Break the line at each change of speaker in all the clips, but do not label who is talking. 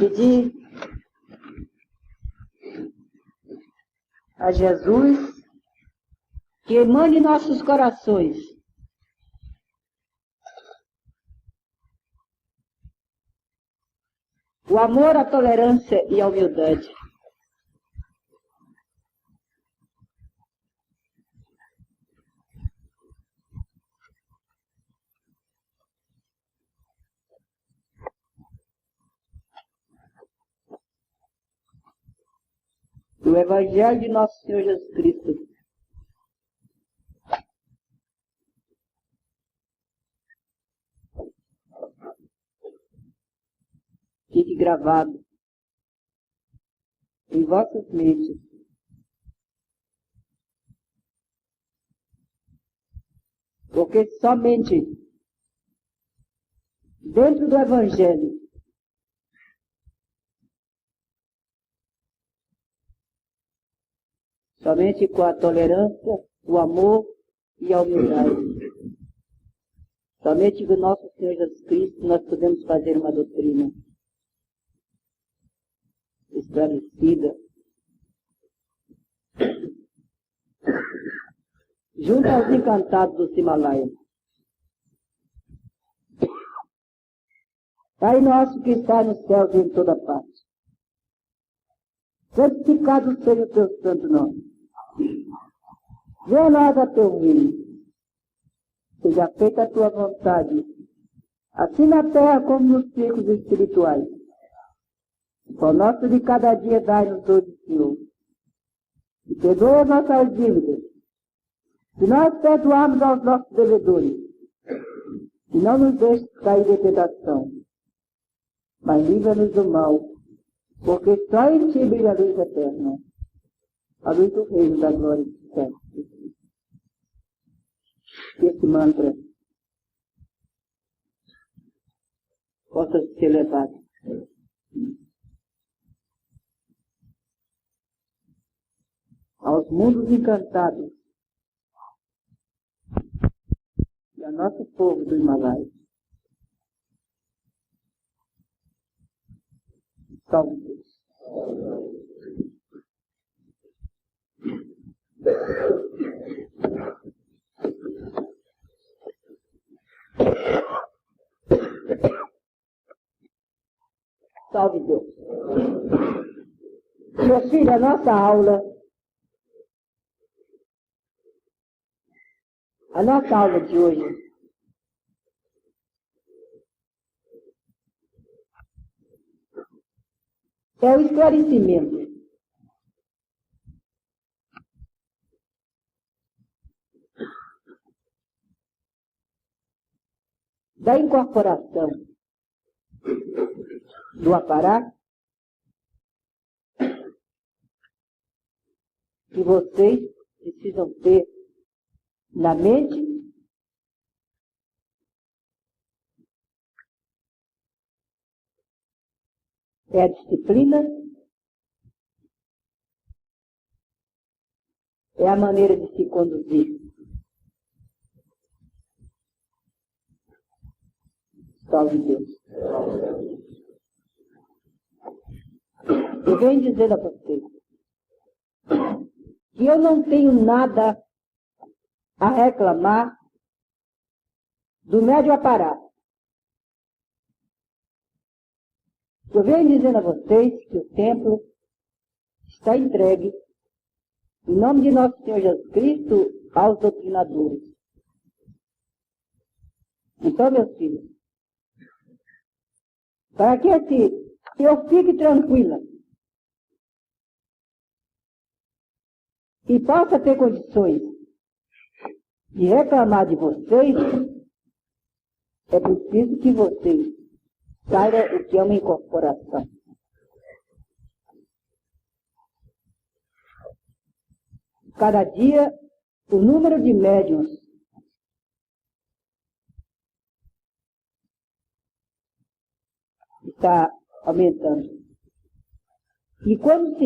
pedir a Jesus que emane em nossos corações o amor, a tolerância e a humildade. O Evangelho de Nosso Senhor Jesus Cristo fique gravado em vossas mentes, porque somente dentro do Evangelho somente com a tolerância, o amor e a humildade, somente com o nosso Senhor Jesus Cristo nós podemos fazer uma doutrina esclarecida, junto aos encantados do Himalaia. Pai nosso que está no céu e em toda parte, santificado seja o teu santo nome. Venha a nós a teu reino, seja feita a tua vontade, assim na terra como nos círculos espirituais. O pão nosso de cada dia dai-nos hoje, Senhor, e perdoa as nossas dívidas, se nós perdoarmos aos nossos devedores, e não nos deixes cair em tentação, mas livra-nos do mal, porque só em ti brilha a luz eterna, a luz do reino da glória do céu. Esse mantra possa ser levado aos mundos encantados do nosso povo do Himalaia. Salve Deus. Salve Deus. Meus filhos, a nossa aula de hoje é o esclarecimento da incorporação do aparato que vocês precisam ter na mente é a disciplina, é a maneira de se conduzir. Salve Deus. Eu venho dizer a vocês que eu não tenho nada a reclamar do médio aparato. Eu venho dizendo a vocês que o templo está entregue, em nome de nosso Senhor Jesus Cristo, aos doutrinadores. Então, meus filhos, para que eu fique tranquila e possa ter condições de reclamar de vocês, é preciso que vocês saibam o que é uma incorporação. Cada dia, o número de médiuns está aumentando. E quando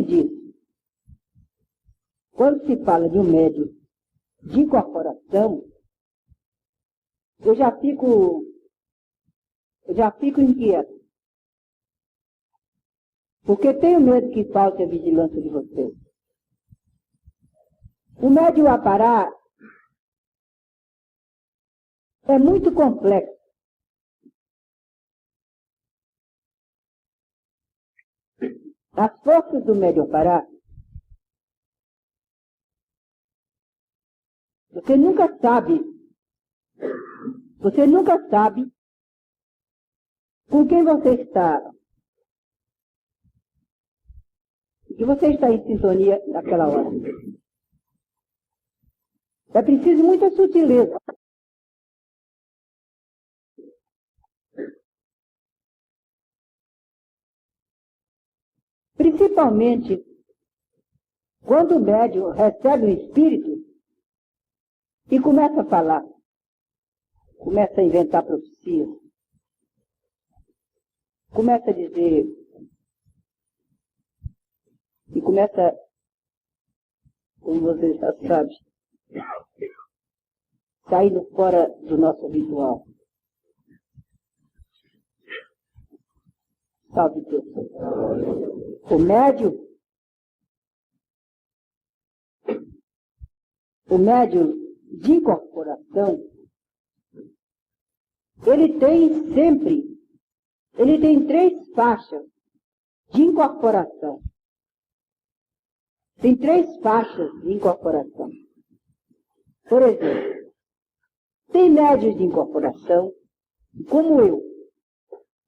se fala de um médium de incorporação, eu já fico inquieto. porque tenho medo que falte a vigilância de vocês. O médium Apará é muito complexo. As forças do médium Apará, você nunca sabe com quem você está, que você está em sintonia naquela hora. É preciso muita sutileza. Principalmente quando o médium recebe o espírito e começa a falar, começa a inventar profecias, começa a dizer, e começa, como você já sabe, saindo fora do nosso habitual. Salve Deus. O médium de incorporação, ele tem 3 faixas de incorporação. Tem 3 faixas de incorporação. Por exemplo, tem médios de incorporação, como eu,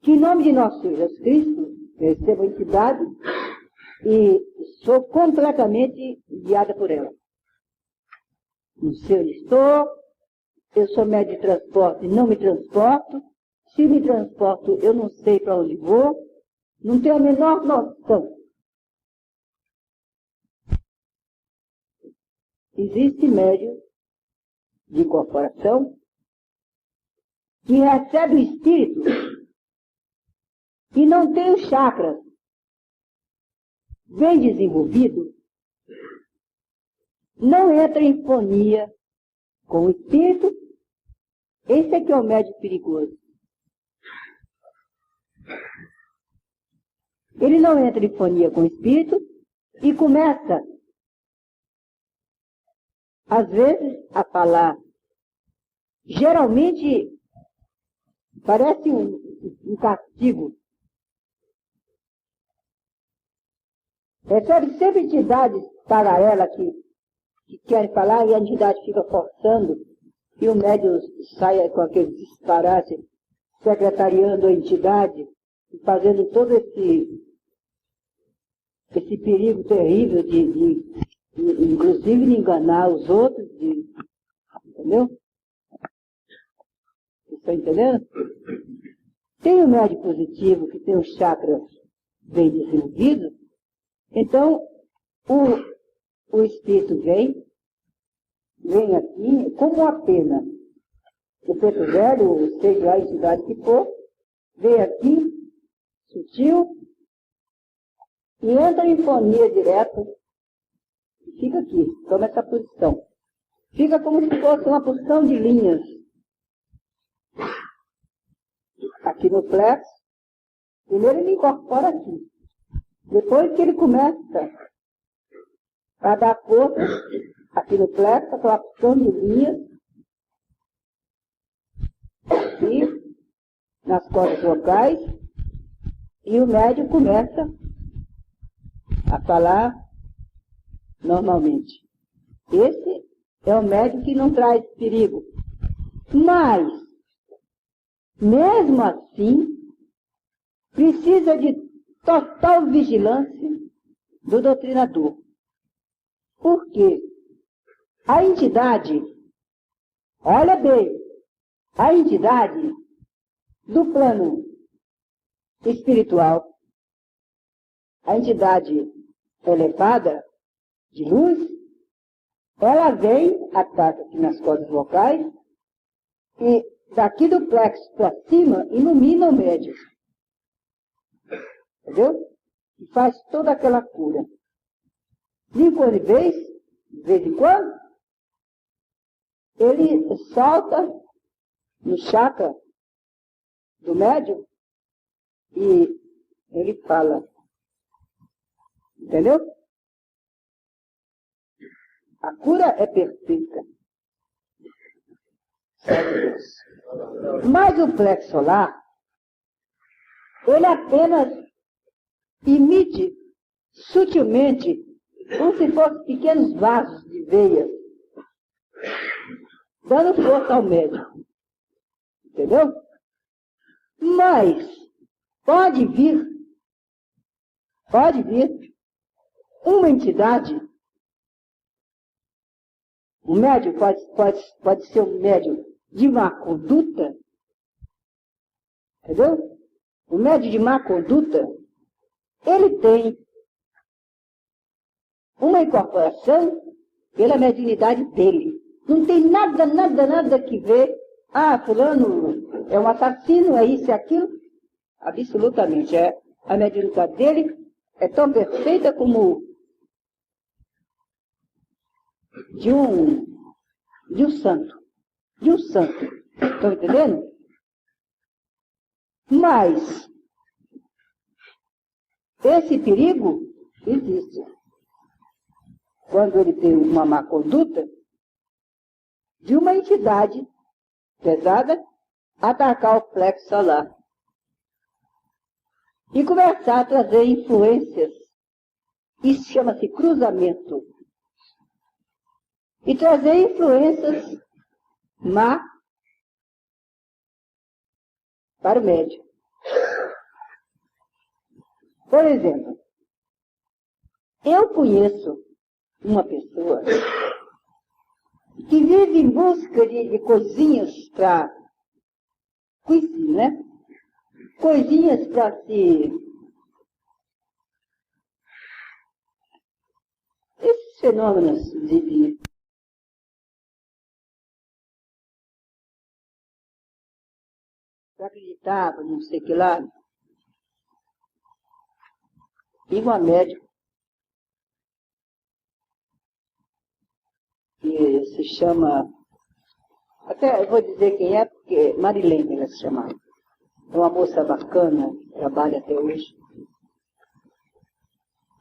que em nome de nosso Senhor Jesus Cristo, eu recebo a entidade e sou completamente guiada por ela. Não sei onde estou, eu sou médio de transporte e não me transporto. Se me transporto, eu não sei para onde vou, não tenho a menor noção. Existe médio de incorporação que recebe o espírito e não tem os chakras bem desenvolvido, não entra em fonia com o espírito. Esse é que é o médium perigoso. Ele não entra em fonia com o espírito e começa, às vezes, a falar. Geralmente, parece um castigo. Recebe sempre entidades paralelas que querem falar e a entidade fica forçando e o médium sai com aquele disparate, secretariando a entidade e fazendo todo esse perigo terrível de inclusive de enganar os outros, entendeu? Vocês estão entendendo? Tem o médium positivo que tem os chakras bem desenvolvidos, então o espírito vem aqui como uma pena. O preto velho, seja a entidade que for, vem aqui, sutil, e entra em fonia direto, e fica aqui, toma essa posição. Fica como se fosse uma porção de linhas. Aqui no plexo, primeiro ele incorpora aqui. Depois que ele começa a dar força, aqui no plexo, aquela porção de linhas, aqui, nas cordas vocais, e o médium começa a falar normalmente. Esse é o médium que não traz perigo. Mas, mesmo assim, precisa de total vigilância do doutrinador. Por quê? A entidade, olha bem, a entidade do plano espiritual, a entidade elevada de luz, ela vem, ataca aqui nas cordas vocais, e daqui do plexo para cima ilumina o médium. Entendeu? E faz toda aquela cura. De vez em quando, ele solta no chakra do médium e ele fala Entendeu? A cura é perfeita. Sabe Deus. Mas o plexo solar, ele apenas emite sutilmente, como se fossem pequenos vasos de veia, dando força ao médico. Entendeu? Mas pode vir uma entidade, o médium pode ser um médium de má conduta, entendeu? O médium de má conduta, ele tem uma incorporação pela mediunidade dele. Não tem nada que ver, fulano é um assassino, é isso e aquilo. Absolutamente, a mediunidade dele é tão perfeita como de um santo. Estão entendendo? Mas esse perigo existe. Quando ele tem uma má conduta, de uma entidade pesada atacar o plexo solar e começar a trazer influências. Isso chama-se cruzamento. E trazer influências má para o médium. Por exemplo, eu conheço uma pessoa que vive em busca de coisinhas para conhecer, né? Coisinhas para se... Esses fenômenos de acreditava, não sei o que lá. E uma médica que se chama, até eu vou dizer quem é, porque Marilene ela se chamava. É uma moça bacana, trabalha até hoje.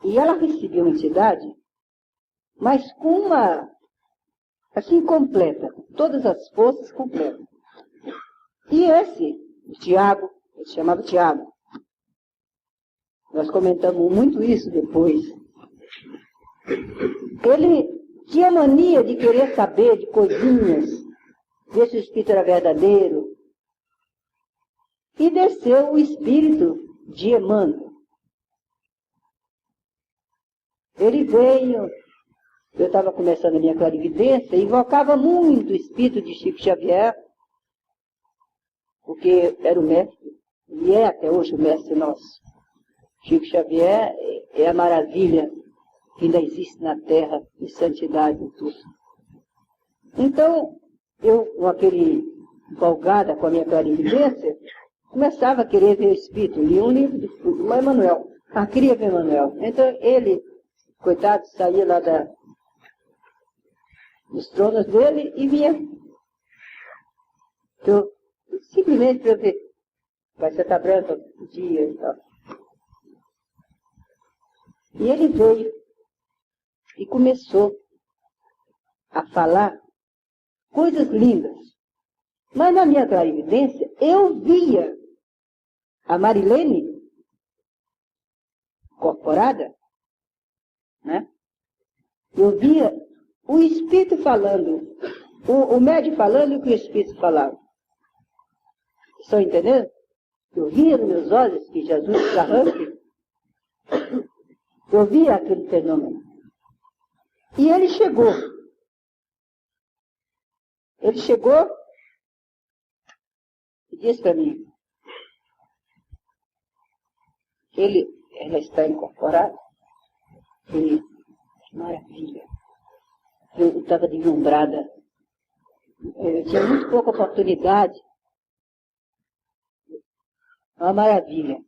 E ela recebeu uma entidade, mas com uma, assim, completa, todas as forças completas. E esse, o Tiago, ele se chamava Tiago. Nós comentamos muito isso depois. Ele tinha mania de querer saber de coisinhas, ver se o espírito era verdadeiro. E desceu o espírito de Emmanuel. Ele veio, eu estava começando a minha clarividência, invocava muito o espírito de Chico Xavier, porque era o mestre, e é até hoje o mestre nosso. Chico Xavier é a maravilha que ainda existe na Terra, de santidade e tudo. Então, eu, com aquele empolgada com a minha clarividência, começava a querer ver o Espírito. Li um livro do Emmanuel. Queria ver Emmanuel. Então, ele, coitado, saía lá dos tronos dele e vinha. Então, simplesmente para eu ver. Vai ser tá branca o dia e tal. E ele veio e começou a falar coisas lindas. Mas na minha clarividência, eu via a Marilene incorporada, né? Eu via o Espírito falando, o médium falando e o que o Espírito falava. Estão entendendo? Eu via nos meus olhos que Jesus arranque. Eu via aquele fenômeno. E ele chegou. E disse para mim, ela está incorporada. E, que maravilha. Eu estava deslumbrada. Eu tinha muito pouca oportunidade. Uma maravilha.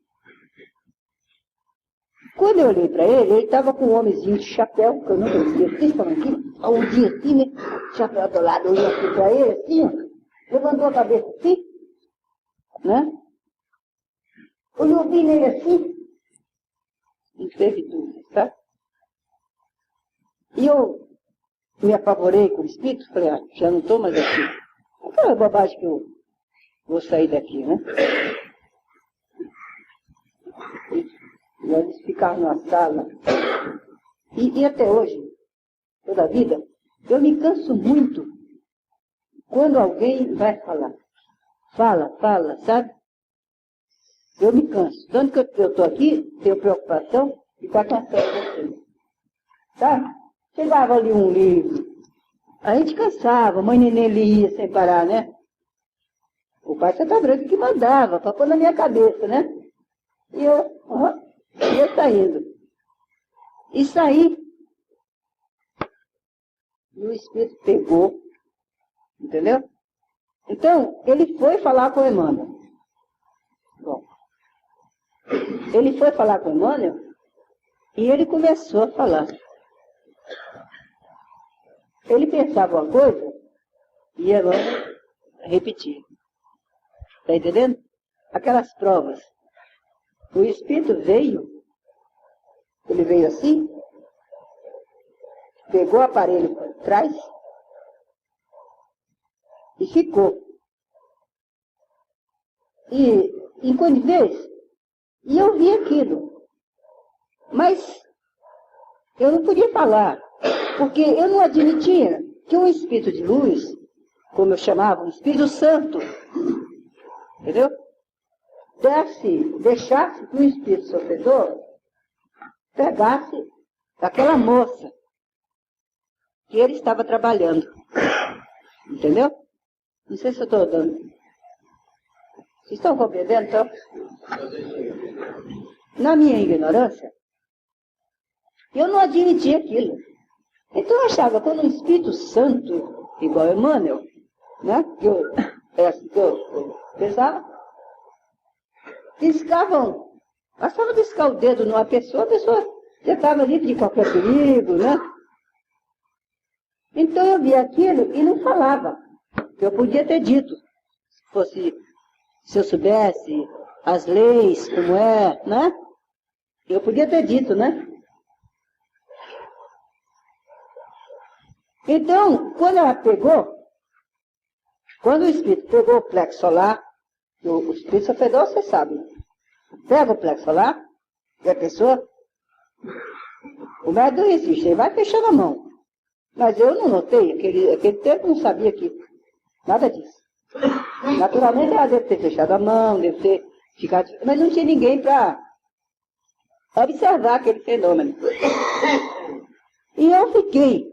Quando eu olhei para ele estava com um homenzinho de chapéu, que eu nunca vi. Vocês estão aqui? Um dia assim, né? Chapéu do lado, eu olhei aqui para ele, assim, ó, levantou a cabeça assim, né? Olhou bem nele assim, não teve dúvida, tá? E eu me apavorei com o espírito, falei, já não estou mais aqui. Aquela bobagem que eu vou sair daqui, né? E eles ficavam na sala. E até hoje, toda a vida, eu me canso muito quando alguém vai falar. Fala, sabe? Eu me canso. Tanto que eu estou aqui, tenho preocupação de estar cansando você. Tá? Chegava ali um livro. A gente cansava, a mãe neném lia sem parar, né? O pai Santa Branca que mandava, para pôr na minha cabeça, né? E eu ia saindo. E saí. E o Espírito pegou. Entendeu? Então, ele foi falar com o Emmanuel. Bom. Ele foi falar com o Emmanuel e ele começou a falar. Ele pensava uma coisa e Emmanuel repetia. Está entendendo? Aquelas provas. O Espírito veio, ele veio assim, pegou o aparelho por trás e ficou. E enquanto vez, e eu vi aquilo. Mas eu não podia falar, porque eu não admitia que um espírito de luz, como eu chamava, um Espírito Santo, entendeu? Deixasse que o espírito sofredor pegasse aquela moça que ele estava trabalhando. Entendeu? Não sei se eu estou dando. Vocês estão compreendendo, então? Na minha ignorância, eu não admitia aquilo. Então eu achava que quando um Espírito Santo, igual Emmanuel, né? É assim que eu pensava, bastava piscar o dedo numa pessoa, a pessoa já estava livre de qualquer perigo, né? Então eu via aquilo e não falava. Eu podia ter dito, se eu soubesse as leis, como é, né? Eu podia ter dito, né? Então, quando o espírito pegou o plexo solar, o espírito sofredor, você sabe, pega o plexo solar, e a pessoa, o médico não existe, ele vai fechando a mão. Mas eu não notei, aquele tempo não sabia que nada disso. Naturalmente ela deve ter fechado a mão, deve ter ficado, mas não tinha ninguém para observar aquele fenômeno. E eu fiquei.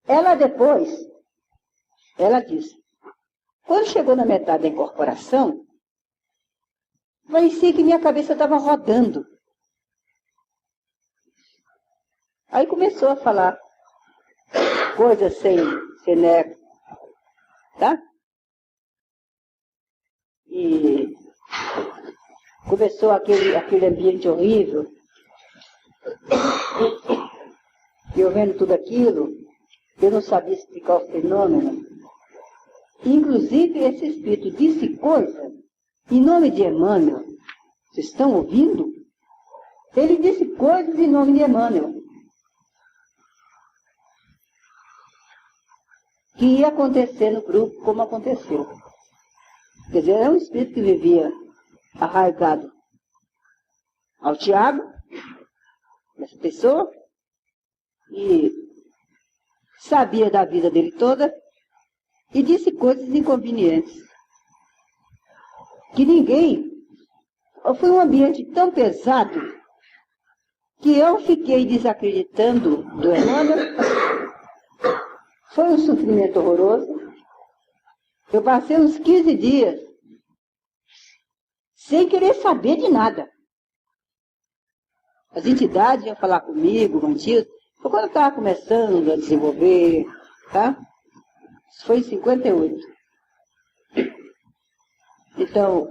Ela disse, quando chegou na metade da incorporação, parecia que minha cabeça estava rodando. Aí começou a falar coisas sem neco, tá? E começou aquele ambiente horrível. E eu vendo tudo aquilo, eu não sabia explicar o fenômeno. Inclusive, esse espírito disse coisa, em nome de Emmanuel. Vocês estão ouvindo? Ele disse coisas em nome de Emmanuel. Que ia acontecer no grupo como aconteceu. Quer dizer, era um espírito que vivia arraigado ao Tiago, essa pessoa, e sabia da vida dele toda, e disse coisas inconvenientes. Que ninguém... Foi um ambiente tão pesado que eu fiquei desacreditando do Emmanuel. Foi um sofrimento horroroso. Eu passei uns 15 dias sem querer saber de nada. As entidades iam falar comigo, mantidas. Foi quando eu estava começando a desenvolver, tá? Isso foi em 58. Então,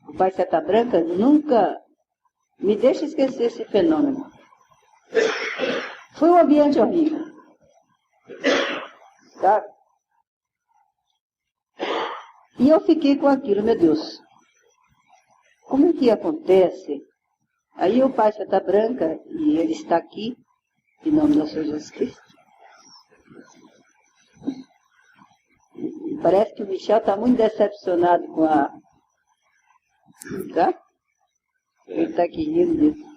o Pai Seta Branca nunca me deixa esquecer esse fenômeno. Foi um ambiente horrível. Tá? E eu fiquei com aquilo, meu Deus. Como é que acontece Aí o pai já está branca e ele está aqui, em nome do Senhor Jesus Cristo. Parece que o Michel está muito decepcionado com a... Tá? Ele está aqui rindo disso.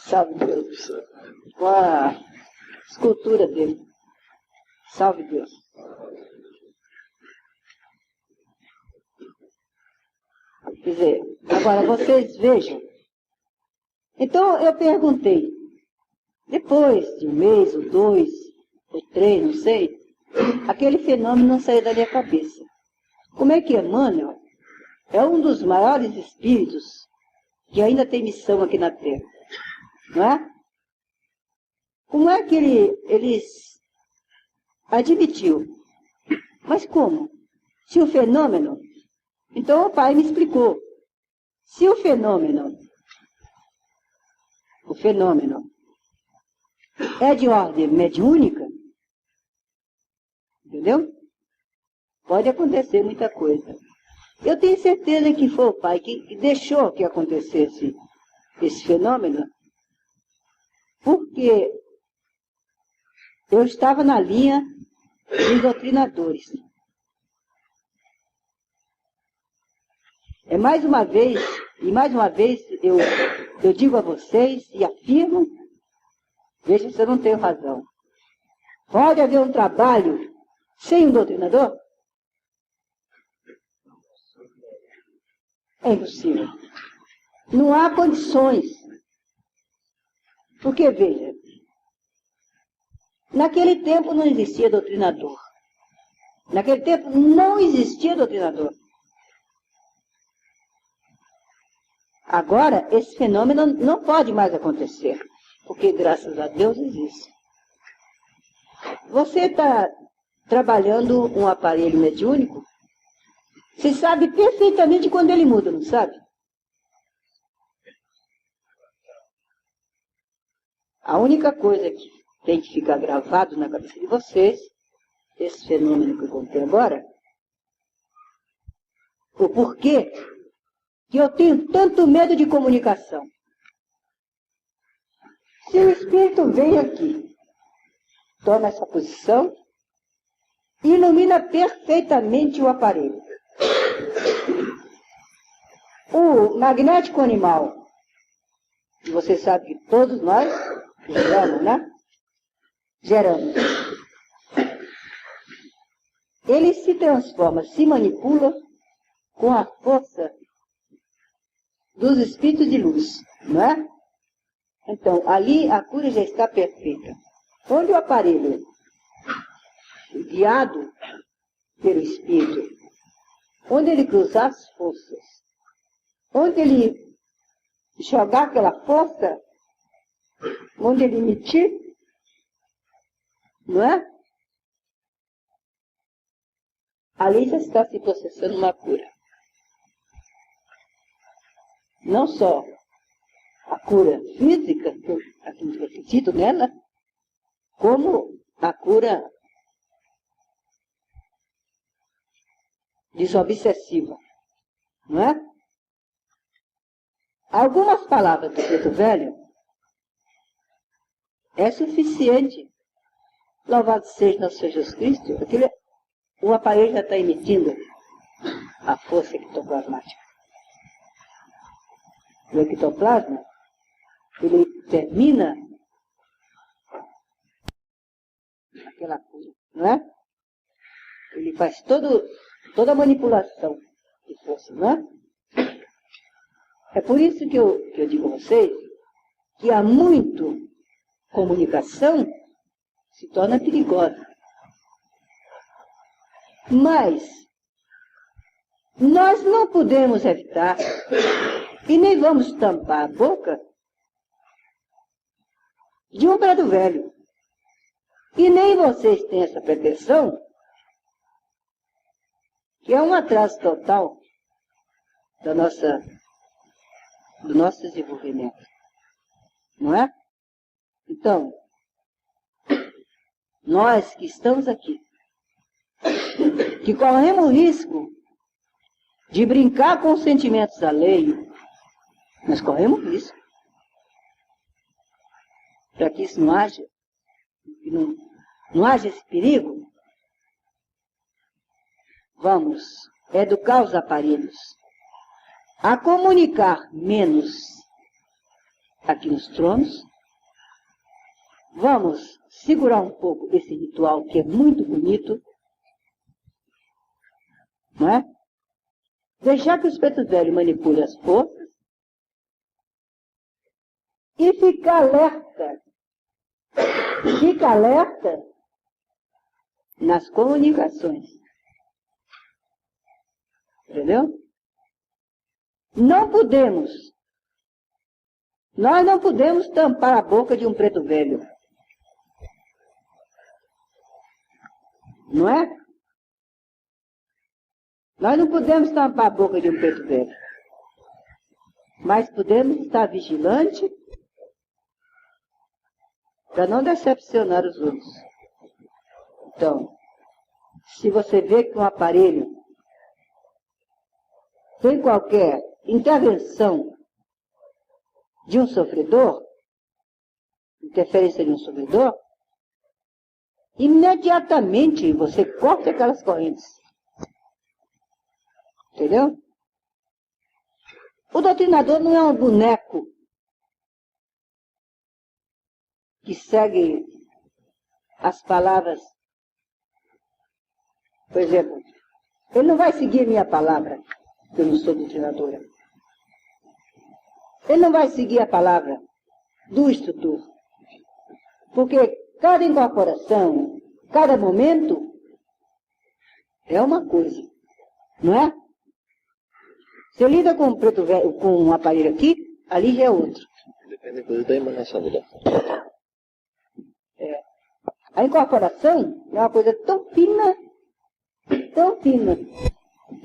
Salve Deus. Com a escultura dele. Salve Deus. Quer dizer, agora vocês vejam. Então eu perguntei, depois de um mês, ou 2, ou 3, não sei, aquele fenômeno não saiu da minha cabeça. Como é que Emmanuel é um dos maiores espíritos que ainda tem missão aqui na Terra? Não é? Como é que ele admitiu? Mas como? Se o fenômeno... Então o pai me explicou. Se o fenômeno é de ordem mediúnica, entendeu? Pode acontecer muita coisa. Eu tenho certeza que foi o pai que deixou que acontecesse esse fenômeno, porque eu estava na linha dos doutrinadores. Mais uma vez eu digo a vocês e afirmo, veja se eu não tenho razão. Pode haver um trabalho sem um doutrinador? É impossível. Não há condições. Porque, veja, naquele tempo não existia doutrinador. Naquele tempo não existia doutrinador. Agora, esse fenômeno não pode mais acontecer, porque, graças a Deus, existe. Você está trabalhando um aparelho mediúnico, você sabe perfeitamente quando ele muda, não sabe? A única coisa que tem que ficar gravado na cabeça de vocês, esse fenômeno que eu contei agora, o porquê que eu tenho tanto medo de comunicação. Se o espírito vem aqui, toma essa posição, ilumina perfeitamente o aparelho. O magnético animal, você sabe que todos nós geramos, né? Geramos. Ele se transforma, se manipula com a força dos espíritos de luz, não é? Então, ali a cura já está perfeita. Onde o aparelho, guiado pelo espírito, onde ele cruzar as forças, onde ele jogar aquela força, onde ele emitir, não é? Ali já está se processando uma cura. Não só a cura física, que eu acredito nela, como a cura desobsessiva, não é? Algumas palavras do Preto Velho é suficiente. Louvado seja nosso Senhor Jesus Cristo, o aparelho já está emitindo a força ectoplasmática. O ectoplasma, ele termina aquela cura, não é? Ele faz toda a manipulação de força, não é? É por isso que eu digo a vocês que há muito comunicação se torna perigosa. Mas nós não podemos evitar e nem vamos tampar a boca de um preto velho. E nem vocês têm essa pretensão, que é um atraso total do nosso desenvolvimento. Não é? Então, nós que estamos aqui, que corremos o risco de brincar com os sentimentos alheios, nós corremos risco. para que isso não haja, não haja esse perigo, vamos educar os aparelhos a comunicar menos aqui nos tronos. Vamos segurar um pouco esse ritual que é muito bonito, não é? Deixar que os pretos velhos manipulem as forças e ficar alerta. Fica alerta nas comunicações. Entendeu? Nós não podemos tampar a boca de um preto velho. Não é? Nós não podemos tampar a boca de um preto velho. Mas podemos estar vigilantes para não decepcionar os outros. Então, se você vê que um aparelho tem qualquer intervenção de um sofredor, interferência de um sofredor, imediatamente você corta aquelas correntes. Entendeu? O doutrinador não é um boneco que segue as palavras. Por exemplo, ele não vai seguir minha palavra, que eu não sou doutrinadora. Ele não vai seguir a palavra do instrutor. Porque cada incorporação, cada momento, é uma coisa. Não é? Você lida com um preto velho, com um aparelho aqui, ali já é outro.
Depende da emanação da.
A incorporação é uma coisa tão fina,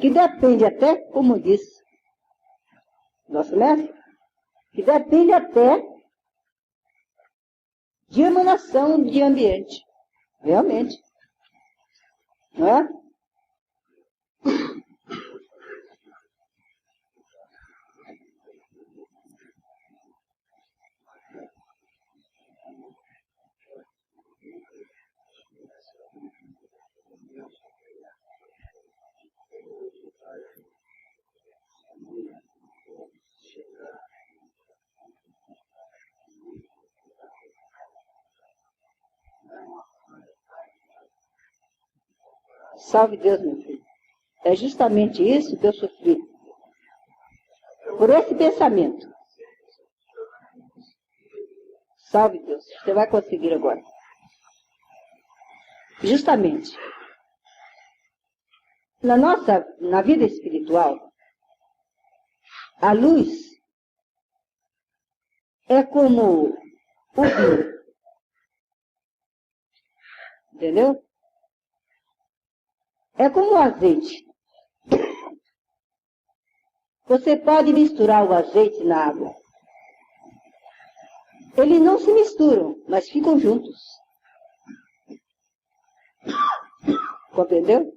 que depende até, como disse nosso mestre, que depende até de emanação de ambiente. Realmente. Não é? Salve Deus, meu filho. É justamente isso que eu sofri. Por esse pensamento. Salve Deus. Você vai conseguir agora. Justamente. Na vida espiritual, a luz é como o vinho. Entendeu? É como o azeite. Você pode misturar o azeite na água. Eles não se misturam, mas ficam juntos. Compreendeu?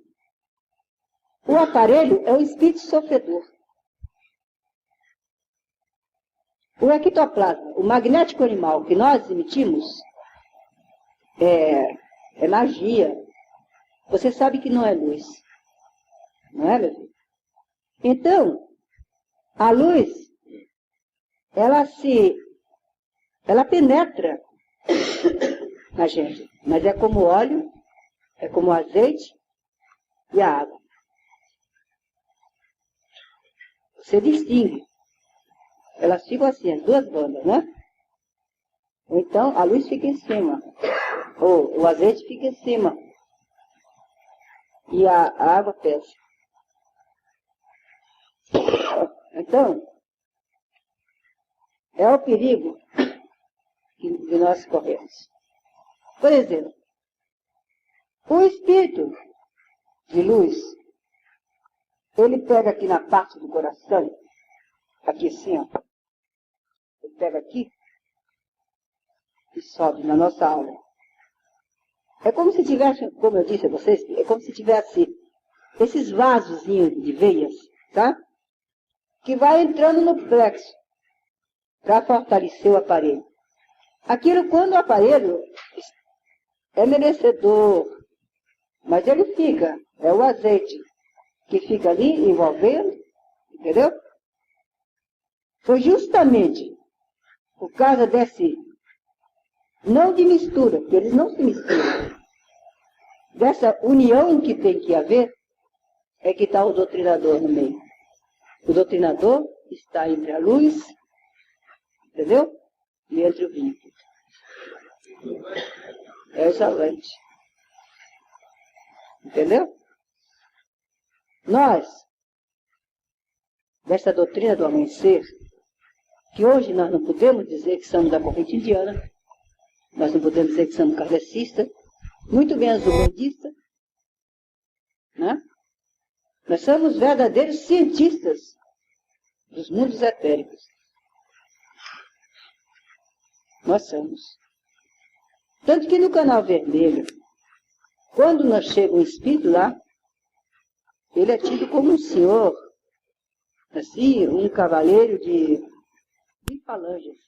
O aparelho é o espírito sofredor. O ectoplasma, o magnético animal que nós emitimos, é magia. Você sabe que não é luz. Não é, meu filho? Então, a luz, ela penetra na gente. Mas é como o óleo, é como o azeite e a água. Você distingue. Elas ficam assim, as duas bandas, né? Ou então, a luz fica em cima. Ou o azeite fica em cima. E a água pesa. Então, é o perigo que nós corremos. Por exemplo, o espírito de luz, ele pega aqui na parte do coração, aqui assim, ó. Ele pega aqui e sobe na nossa alma. É como se tivesse, como eu disse a vocês, é como se tivesse esses vasozinhos de veias, tá? Que vai entrando no plexo para fortalecer o aparelho. Aquilo, quando o aparelho é merecedor, mas ele fica, é o azeite que fica ali envolvendo, entendeu? Foi justamente por causa desse, não de mistura, porque eles não se misturam, dessa união que tem que haver, é que está o doutrinador no meio. O doutrinador está entre a luz, entendeu? E entre o vinho. É excelente. Entendeu? Nós, desta doutrina do amanhecer, que hoje nós não podemos dizer que somos da corrente indiana, nós não podemos dizer que somos kardecistas, muito menos umbandistas, né? Nós somos verdadeiros cientistas dos mundos etéricos. Nós somos. Tanto que no canal vermelho, quando nós chega um espírito lá, ele é tido como um senhor, assim, um cavaleiro de falanges.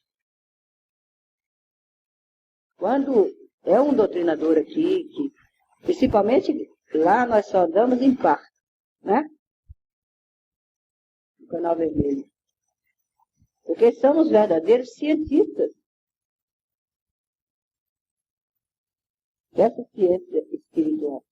Quando é um doutrinador aqui, que, principalmente lá nós só andamos em par, né? No canal vermelho. Porque somos verdadeiros cientistas dessa ciência espiritual.